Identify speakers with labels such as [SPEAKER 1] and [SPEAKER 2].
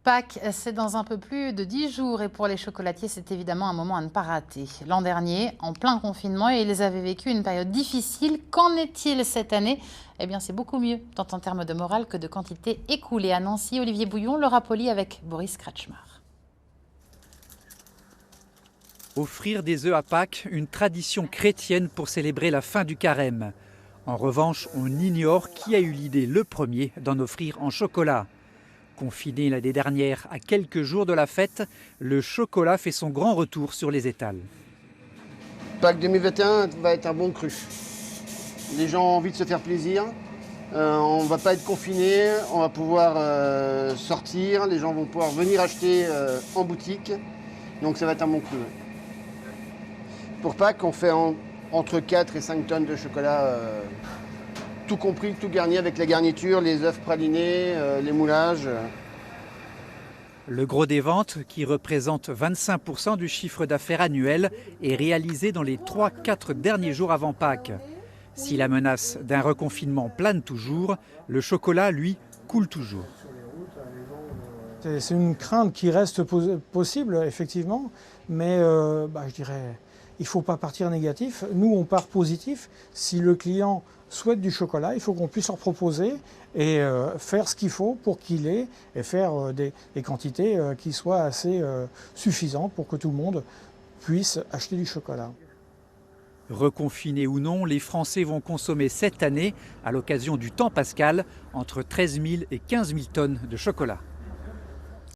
[SPEAKER 1] Pâques, c'est dans un peu plus de 10 jours et pour les chocolatiers, c'est évidemment un moment à ne pas rater. L'an dernier, en plein confinement, ils avaient vécu une période difficile. Qu'en est-il cette année? Eh bien, c'est beaucoup mieux, tant en termes de morale que de quantité écoulée. À Nancy, Olivier Bouillon, Laura Poli avec Boris Kretschmar.
[SPEAKER 2] Offrir des œufs à Pâques, une tradition chrétienne pour célébrer la fin du carême. En revanche, on ignore qui a eu l'idée le premier d'en offrir en chocolat. Confiné l'année dernière à quelques jours de la fête, le chocolat fait son grand retour sur les étals.
[SPEAKER 3] Pâques 2021 va être un bon cru. Les gens ont envie de se faire plaisir. On ne va pas être confinés, on va pouvoir sortir, les gens vont pouvoir venir acheter en boutique. Donc ça va être un bon cru. Pour Pâques, on fait entre 4 et 5 tonnes de chocolat, tout compris, tout garni avec la garniture, les œufs pralinés, les moulages.
[SPEAKER 2] Le gros des ventes, qui représente 25% du chiffre d'affaires annuel, est réalisé dans les 3-4 derniers jours avant Pâques. Si la menace d'un reconfinement plane toujours, le chocolat, lui, coule toujours.
[SPEAKER 4] C'est une crainte qui reste possible, effectivement, mais je dirais, il ne faut pas partir négatif. Nous, on part positif. Si le client souhaite du chocolat, il faut qu'on puisse leur proposer et faire ce qu'il faut pour qu'il ait et faire des quantités qui soient assez suffisantes pour que tout le monde puisse acheter du chocolat.
[SPEAKER 2] Reconfinés ou non, les Français vont consommer cette année, à l'occasion du temps pascal, entre 13 000 et 15 000 tonnes de chocolat.